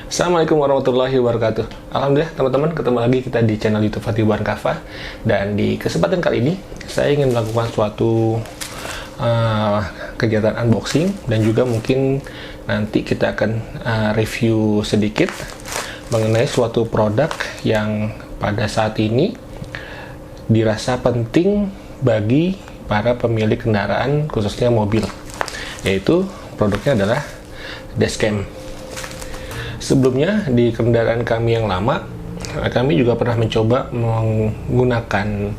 Assalamualaikum warahmatullahi wabarakatuh. Alhamdulillah teman-teman, ketemu lagi kita di channel YouTube Fatih Barkafah. Dan di kesempatan kali ini saya ingin melakukan suatu kegiatan unboxing, dan juga mungkin nanti kita akan review sedikit mengenai suatu produk yang pada saat ini dirasa penting bagi para pemilik kendaraan, khususnya mobil, yaitu produknya adalah dashcam. Sebelumnya di kendaraan kami yang lama, kami juga pernah mencoba menggunakan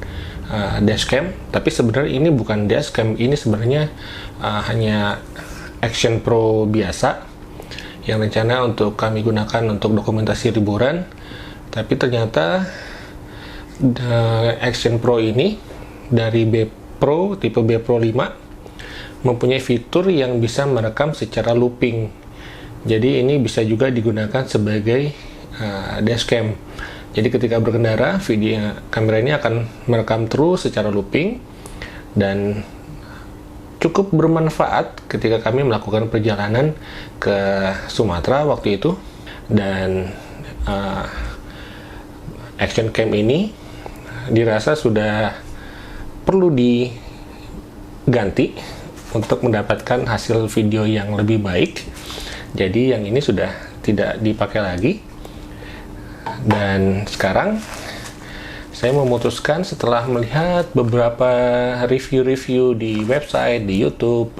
dashcam, tapi sebenarnya ini bukan dashcam, ini sebenarnya hanya Action Pro biasa yang rencana untuk kami gunakan untuk dokumentasi liburan. Tapi ternyata Action Pro ini dari B Pro, tipe B Pro 5, mempunyai fitur yang bisa merekam secara looping. Jadi ini bisa juga digunakan sebagai dashcam. Jadi ketika berkendara, kamera ini akan merekam terus secara looping, dan cukup bermanfaat ketika kami melakukan perjalanan ke Sumatera waktu itu. Dan action cam ini dirasa sudah perlu diganti untuk mendapatkan hasil video yang lebih baik. Jadi yang ini sudah tidak dipakai lagi, dan sekarang saya memutuskan setelah melihat beberapa review-review di website, di YouTube,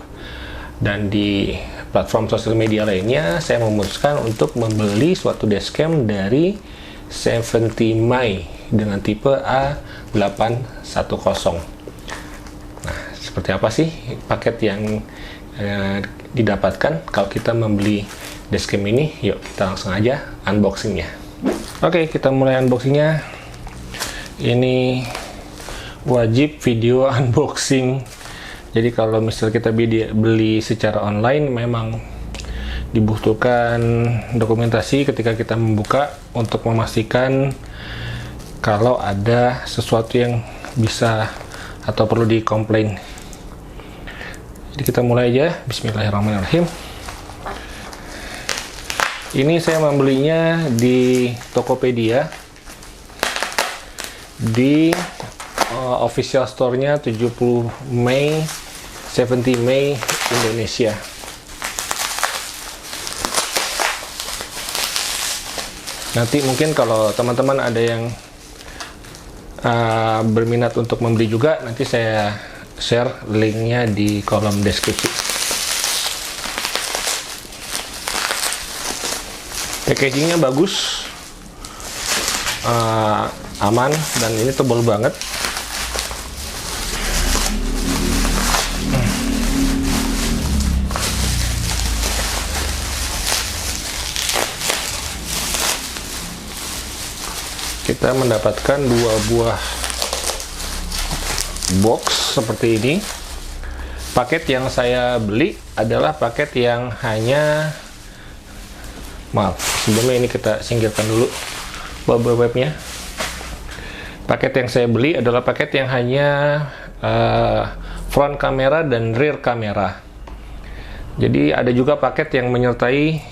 dan di platform sosial media lainnya, saya memutuskan untuk membeli suatu dashcam dari 70 My dengan tipe A810. Nah, seperti apa sih paket yang didapatkan kalau kita membeli dashcam ini? Yuk kita langsung aja unboxingnya. Oke, kita mulai unboxingnya. Ini wajib video unboxing. Jadi kalau misal kita beli secara online, memang dibutuhkan dokumentasi ketika kita membuka untuk memastikan kalau ada sesuatu yang bisa atau perlu dikomplain. Jadi kita mulai aja. Bismillahirrahmanirrahim. Ini saya membelinya di Tokopedia, di official store-nya 70 Mei Indonesia. Nanti mungkin kalau teman-teman ada yang berminat untuk membeli juga, nanti saya share linknya di kolom deskripsi. Packagingnya bagus, aman, dan ini tebal banget. Kita mendapatkan dua buah box seperti ini. Paket yang saya beli adalah paket yang hanya, maaf, sebelumnya ini kita singkirkan dulu bubble wrapnya. Paket yang saya beli adalah paket yang hanya front kamera dan rear kamera. Jadi ada juga paket yang menyertai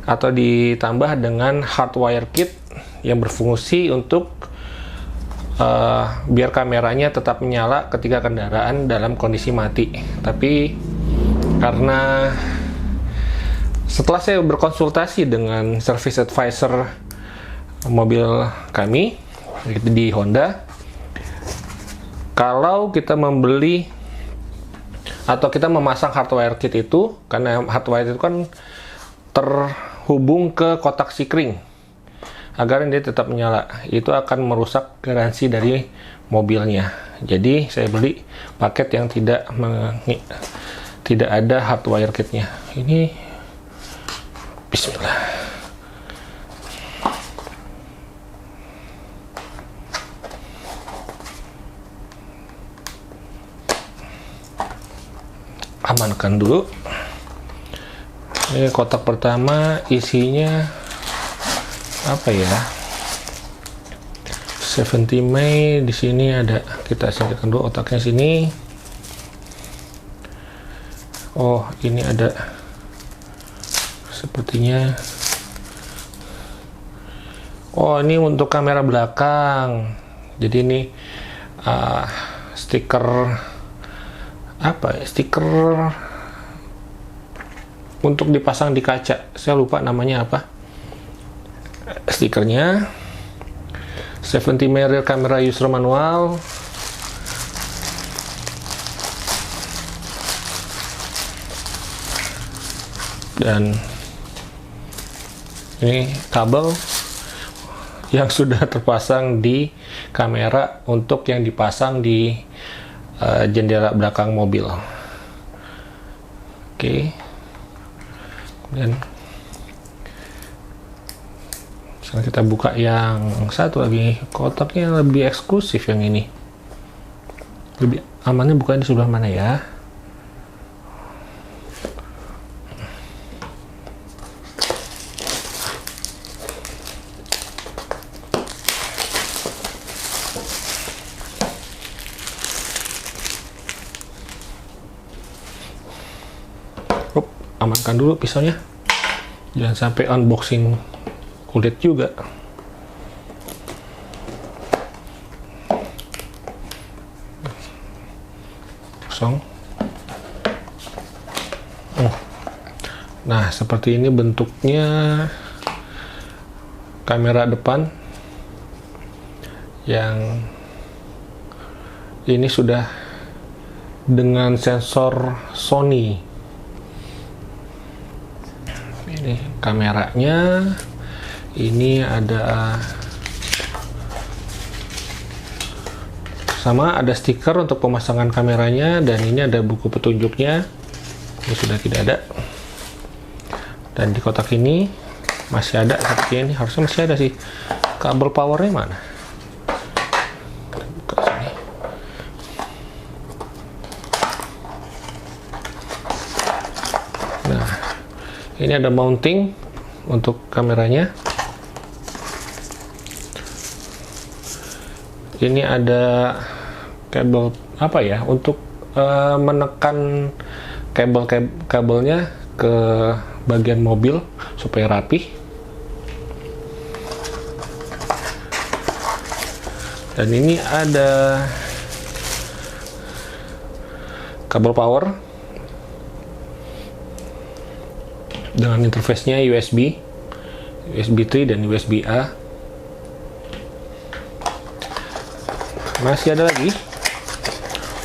atau ditambah dengan hardwire kit yang berfungsi untuk biar kameranya tetap menyala ketika kendaraan dalam kondisi mati. Tapi karena setelah saya berkonsultasi dengan service advisor mobil kami di Honda, kalau kita membeli atau kita memasang hardwire kit itu, karena hardwire itu kan terhubung ke kotak sikring agar dia tetap menyala, itu akan merusak garansi dari mobilnya. Jadi saya beli paket yang tidak ada hardwire kitnya. Ini bismillah. Amankan dulu. Ini kotak pertama, isinya apa ya? 70 Mei. Di sini ada, kita singkirkan dulu otaknya sini. Oh, ini ada sepertinya. Oh, ini untuk kamera belakang. Jadi ini stiker apa ya? Stiker untuk dipasang di kaca. Saya lupa namanya apa. Stikernya 70 Mei rear camera user manual. Dan ini kabel yang sudah terpasang di kamera untuk yang dipasang di jendela belakang mobil. Oke. Dan sekarang kita buka yang satu lagi. Kotaknya lebih eksklusif yang ini. Lebih amannya buka di sebelah mana ya? Amankan dulu pisaunya, jangan sampai unboxing kulit juga. Kosong. Nah, seperti ini bentuknya kamera depan yang ini sudah dengan sensor Sony. Ini kameranya, ini ada sama, ada stiker untuk pemasangan kameranya, dan ini ada buku petunjuknya. Ini sudah tidak ada. Dan di kotak ini masih ada seperti ini, harusnya masih ada sih. Kabel powernya mana? Buka sini. Nah, ini ada mounting untuk kameranya. Ini ada kabel apa ya, untuk menekan kabelnya ke bagian mobil supaya rapi. Dan ini ada kabel power dengan interface-nya USB 3 dan USB A. Masih ada lagi.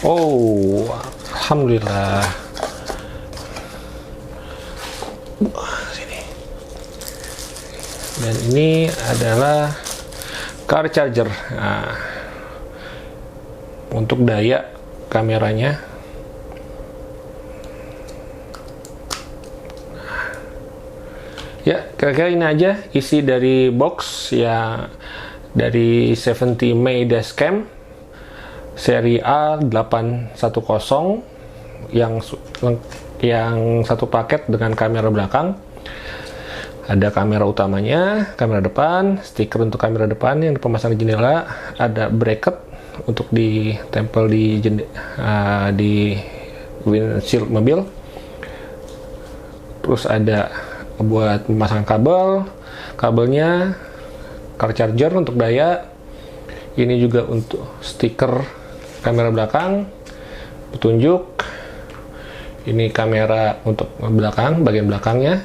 Oh, alhamdulillah. Sini. Dan ini adalah car charger. Nah, untuk daya kameranya. Ya, kira-kira ini aja isi dari box ya, dari 70 Mei dashcam seri A810 yang satu paket dengan kamera belakang. Ada kamera utamanya, kamera depan, stiker untuk kamera depan yang dipasang di jendela, ada bracket untuk ditempel di windshield mobil. Terus ada buat memasang kabelnya, car charger untuk daya. Ini juga untuk stiker kamera belakang, petunjuk. Ini kamera untuk belakang, bagian belakangnya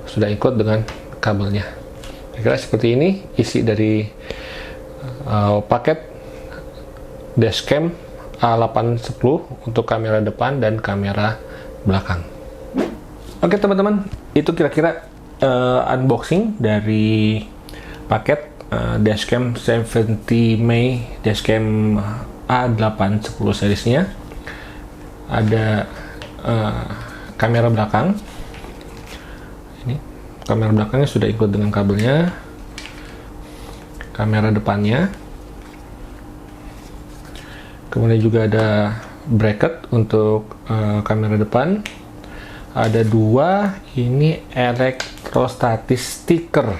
sudah ikut dengan kabelnya. Kira-kira seperti ini isi dari paket dashcam A810 untuk kamera depan dan kamera belakang. Oke teman-teman, itu kira-kira unboxing dari paket dashcam 70 May dashcam A810 seriesnya. Ada kamera belakang. Ini kamera belakangnya sudah ikut dengan kabelnya. Kamera depannya. Kemudian juga ada bracket untuk kamera depan. Ada dua ini elektrostatis stiker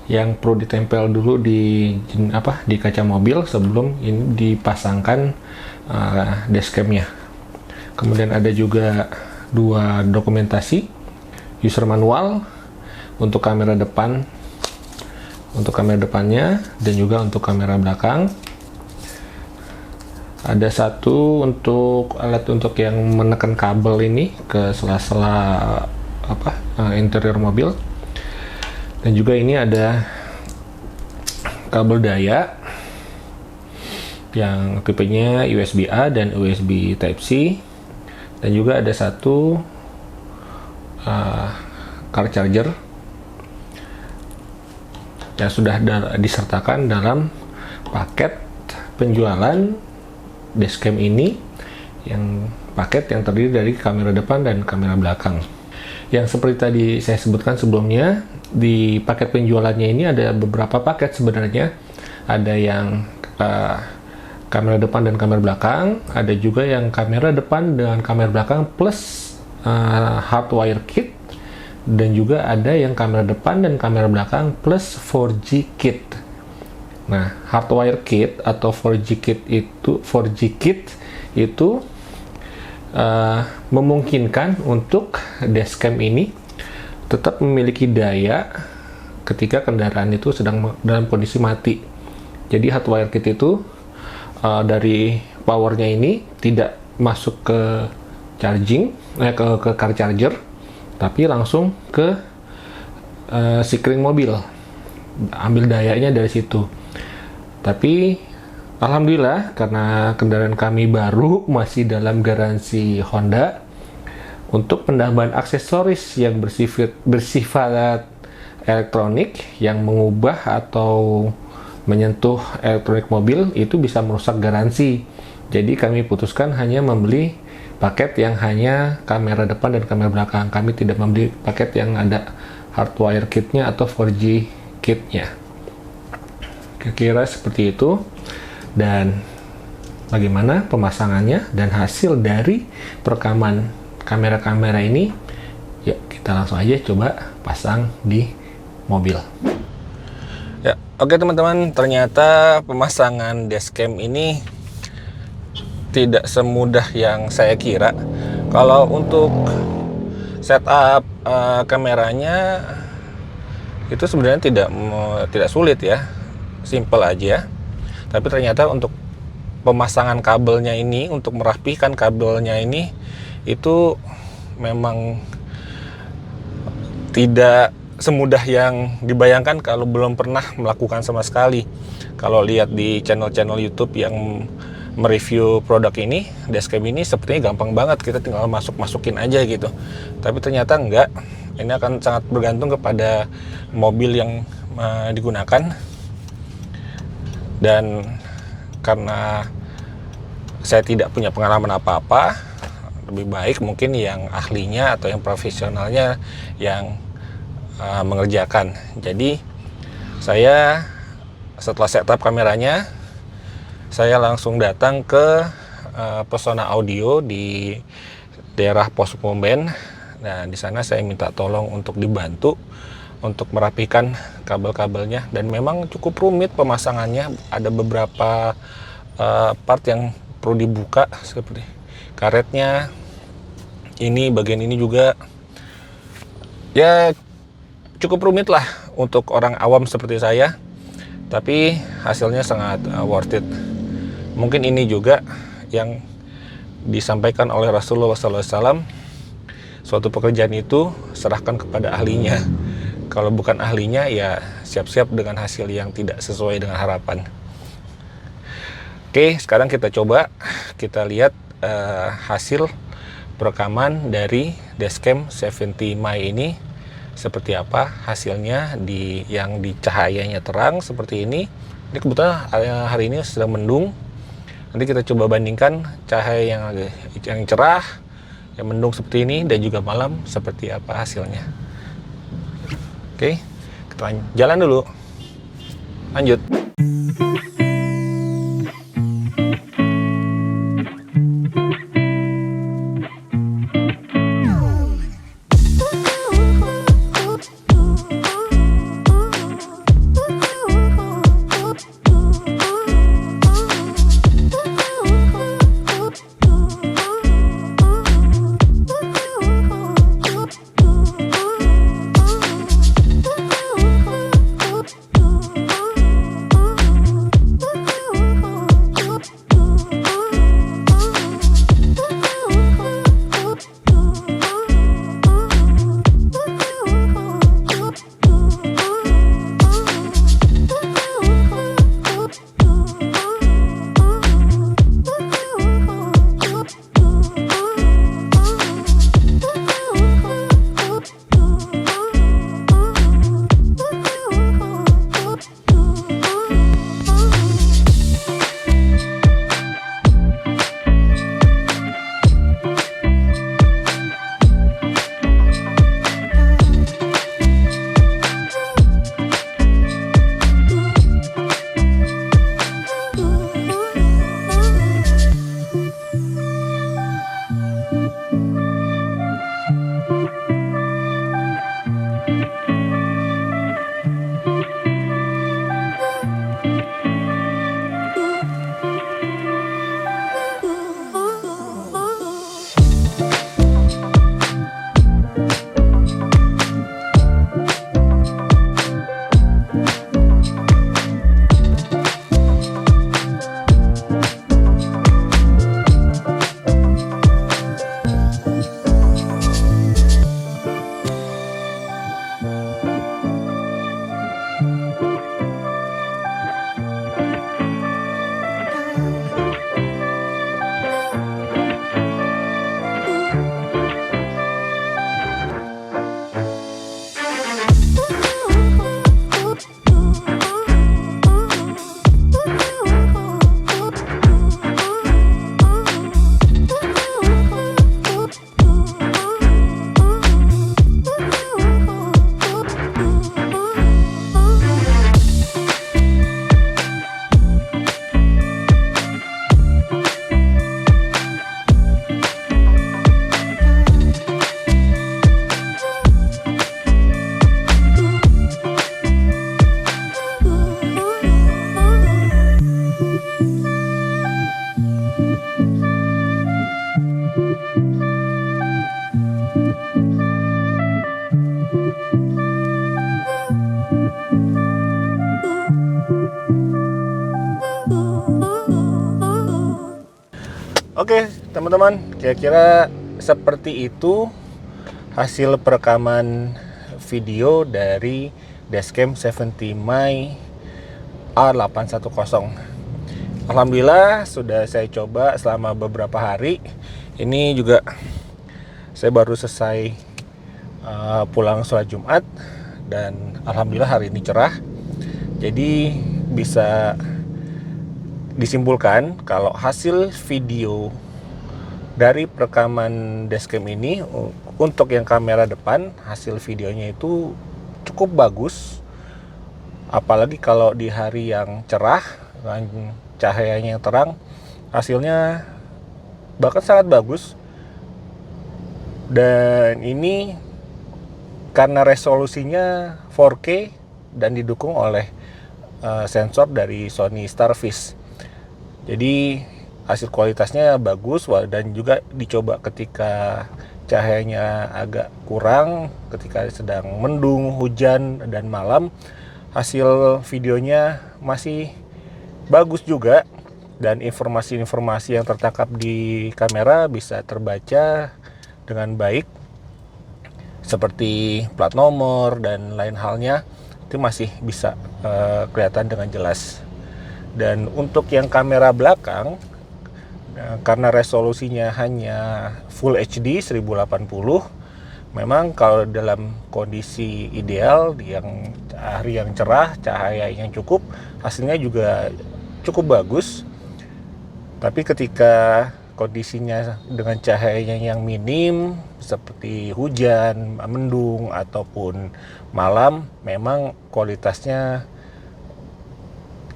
yang perlu ditempel dulu di kaca mobil sebelum ini dipasangkan dashcamnya. Kemudian ada juga dua dokumentasi user manual untuk kamera depan, untuk kamera depannya dan juga untuk kamera belakang. Ada satu untuk alat untuk yang menekan kabel ini ke sela-sela interior mobil. Dan juga ini ada kabel daya yang tipenya USB A dan USB Type C. Dan juga ada satu car charger yang sudah disertakan dalam paket penjualan dashcam ini, yang paket yang terdiri dari kamera depan dan kamera belakang. Yang seperti tadi saya sebutkan sebelumnya, di paket penjualannya ini ada beberapa paket sebenarnya. Ada yang kamera depan dan kamera belakang, ada juga yang kamera depan dengan kamera belakang plus hardwire kit, dan juga ada yang kamera depan dan kamera belakang plus 4G kit. Nah, hardwire kit atau 4G kit itu memungkinkan untuk dashcam ini tetap memiliki daya ketika kendaraan itu sedang dalam kondisi mati. Jadi hardwire kit itu dari powernya ini tidak masuk ke charging, ke car charger, tapi langsung ke sikring mobil, ambil dayanya dari situ. Tapi alhamdulillah karena kendaraan kami baru masih dalam garansi Honda, untuk penambahan aksesoris yang bersifat elektronik yang mengubah atau menyentuh elektronik mobil itu bisa merusak garansi. Jadi kami putuskan hanya membeli paket yang hanya kamera depan dan kamera belakang. Kami tidak membeli paket yang ada hardwire kitnya atau 4G kitnya. Kira-kira seperti itu. Dan bagaimana pemasangannya dan hasil dari perekaman kamera-kamera ini, ya kita langsung aja coba pasang di mobil. Ya, oke teman-teman, ternyata pemasangan dashcam ini tidak semudah yang saya kira. Kalau untuk setup kameranya itu sebenarnya tidak sulit ya, simple aja. Tapi ternyata untuk pemasangan kabelnya ini, untuk merapikan kabelnya ini, itu memang tidak semudah yang dibayangkan kalau belum pernah melakukan sama sekali. Kalau lihat di channel-channel YouTube yang mereview produk ini, dashcam ini sepertinya gampang banget, kita tinggal masukin aja gitu. Tapi ternyata enggak. Ini akan sangat bergantung kepada mobil yang digunakan. Dan karena saya tidak punya pengalaman apa-apa, lebih baik mungkin yang ahlinya atau yang profesionalnya yang mengerjakan. Jadi saya setelah setup kameranya, saya langsung datang ke Pesona Audio di daerah Pos Pomben. Nah, di sana saya minta tolong untuk dibantu untuk merapikan kabel-kabelnya, dan memang cukup rumit pemasangannya. Ada beberapa part yang perlu dibuka seperti karetnya. Ini bagian ini juga ya cukup rumit lah untuk orang awam seperti saya, tapi hasilnya sangat worth it. Mungkin ini juga yang disampaikan oleh Rasulullah SAW, suatu pekerjaan itu serahkan kepada ahlinya. Kalau bukan ahlinya, ya siap-siap dengan hasil yang tidak sesuai dengan harapan. Oke, sekarang kita coba, kita lihat hasil perekaman dari Dashcam 70 My ini seperti apa hasilnya yang di cahayanya terang seperti ini. Ini kebetulan hari ini sedang mendung. Nanti kita coba bandingkan cahaya yang cerah, yang mendung seperti ini, dan juga malam seperti apa hasilnya. Oke, kita jalan dulu. Lanjut. Oke teman-teman, kira-kira seperti itu hasil perekaman video dari Dashcam 70 My A810. Alhamdulillah sudah saya coba selama beberapa hari. Ini juga saya baru selesai pulang sholat Jumat, dan alhamdulillah hari ini cerah. Jadi bisa disimpulkan kalau hasil video dari perekaman Dashcam ini untuk yang kamera depan, hasil videonya itu cukup bagus, apalagi kalau di hari yang cerah dan cahayanya yang terang, hasilnya bahkan sangat bagus. Dan ini karena resolusinya 4K dan didukung oleh sensor dari Sony Starfish. Jadi hasil kualitasnya bagus, dan juga dicoba ketika cahayanya agak kurang, ketika sedang mendung, hujan, dan malam, hasil videonya masih bagus juga, dan informasi-informasi yang tertangkap di kamera bisa terbaca dengan baik, seperti plat nomor dan lain halnya, itu masih bisa kelihatan dengan jelas. Dan untuk yang kamera belakang, karena resolusinya hanya Full HD 1080, memang kalau dalam kondisi ideal, yang hari yang cerah, cahaya yang cukup, hasilnya juga cukup bagus. Tapi ketika kondisinya dengan cahayanya yang minim, seperti hujan, mendung, ataupun malam, memang kualitasnya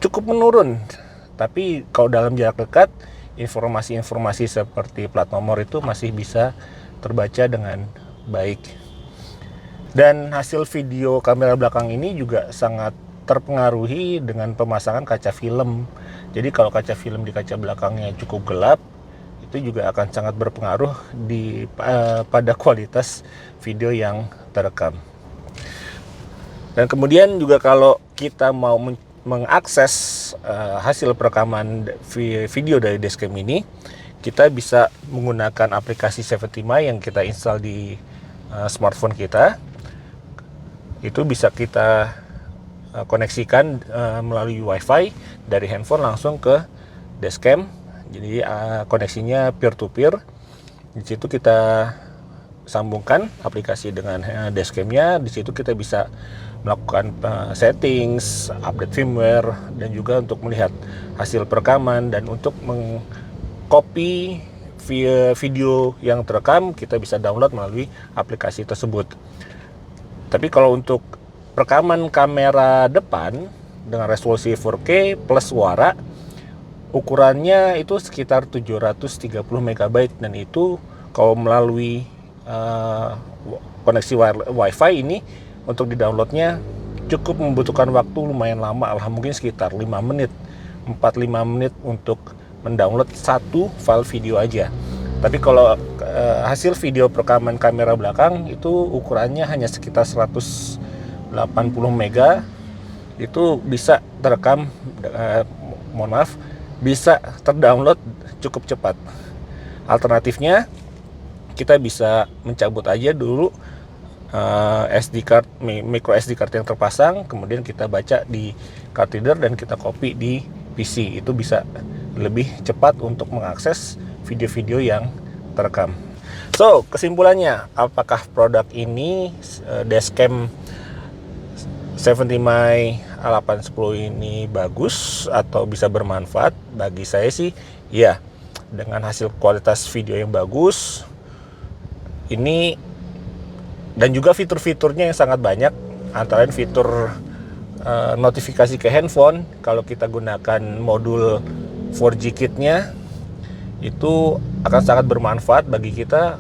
cukup menurun. Tapi kalau dalam jarak dekat, informasi-informasi seperti plat nomor itu masih bisa terbaca dengan baik. Dan hasil video kamera belakang ini juga sangat terpengaruhi dengan pemasangan kaca film. Jadi kalau kaca film di kaca belakangnya cukup gelap, itu juga akan sangat berpengaruh pada kualitas video yang terekam. Dan kemudian juga kalau kita mau mengakses hasil perekaman video dari dashcam ini, kita bisa menggunakan aplikasi 70my yang kita install di smartphone kita. Itu bisa kita koneksikan melalui wifi dari handphone langsung ke dashcam. Jadi koneksinya peer to peer. Di situ kita sambungkan aplikasi dengan dashcamnya. Di situ kita bisa melakukan settings, update firmware, dan juga untuk melihat hasil perekaman, dan untuk mengcopy video yang terekam kita bisa download melalui aplikasi tersebut. Tapi kalau untuk rekaman kamera depan dengan resolusi 4K plus suara, ukurannya itu sekitar 730 MB, dan itu kalau melalui koneksi wifi ini, untuk di-downloadnya cukup membutuhkan waktu lumayan lama lah, mungkin sekitar 5 menit, 4-5 menit untuk mendownload satu file video aja. Tapi kalau hasil video perekaman kamera belakang itu ukurannya hanya sekitar 180 mega, itu bisa terekam, bisa terdownload cukup cepat. Alternatifnya kita bisa mencabut aja dulu SD card, micro SD card yang terpasang, kemudian kita baca di card reader dan kita copy di PC. Itu bisa lebih cepat untuk mengakses video-video yang terekam. So, kesimpulannya, apakah produk ini dashcam 70my A810 ini bagus atau bisa bermanfaat? Bagi saya sih ya, dengan hasil kualitas video yang bagus ini, dan juga fitur-fiturnya yang sangat banyak, antara lain fitur notifikasi ke handphone. Kalau kita gunakan modul 4G kitnya, itu akan sangat bermanfaat bagi kita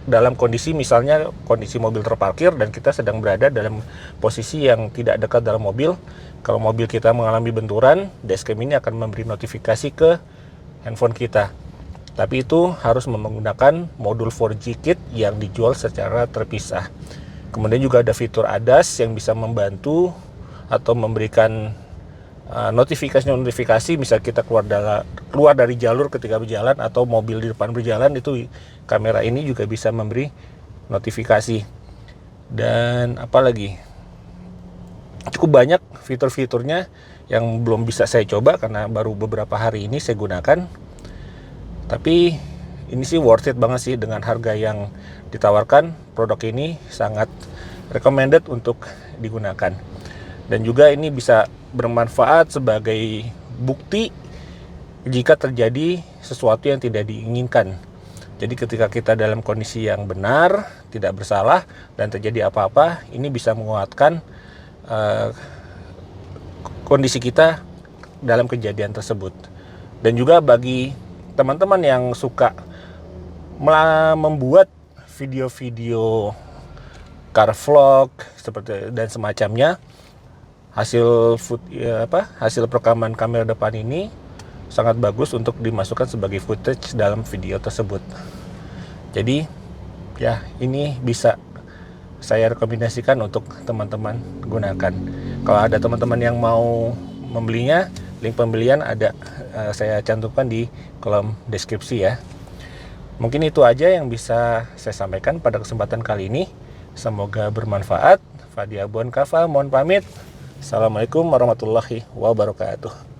dalam kondisi, misalnya kondisi mobil terparkir dan kita sedang berada dalam posisi yang tidak dekat dalam mobil. Kalau mobil kita mengalami benturan, dashcam ini akan memberi notifikasi ke handphone kita. Tapi itu harus menggunakan modul 4G kit yang dijual secara terpisah. Kemudian juga ada fitur ADAS yang bisa membantu atau memberikan notifikasi, misal kita keluar dari jalur ketika berjalan, atau mobil di depan berjalan, itu kamera ini juga bisa memberi notifikasi. Dan apalagi, cukup banyak fitur-fiturnya yang belum bisa saya coba karena baru beberapa hari ini saya gunakan. Tapi ini sih worth it banget sih dengan harga yang ditawarkan. Produk ini sangat recommended untuk digunakan. Dan juga ini bisa bermanfaat sebagai bukti jika terjadi sesuatu yang tidak diinginkan. Jadi ketika kita dalam kondisi yang benar, tidak bersalah, dan terjadi apa-apa, ini bisa menguatkan kondisi kita dalam kejadian tersebut. Dan juga bagi teman-teman yang suka membuat video-video car vlog seperti dan semacamnya, hasil perekaman kamera depan ini sangat bagus untuk dimasukkan sebagai footage dalam video tersebut. Jadi ya, ini bisa saya rekomendasikan untuk teman-teman gunakan. Kalau ada teman-teman yang mau membelinya, link pembelian ada saya cantumkan di kolom deskripsi ya. Mungkin itu aja yang bisa saya sampaikan pada kesempatan kali ini. Semoga bermanfaat. Fadi Abuan Kafa mohon pamit. Assalamualaikum warahmatullahi wabarakatuh.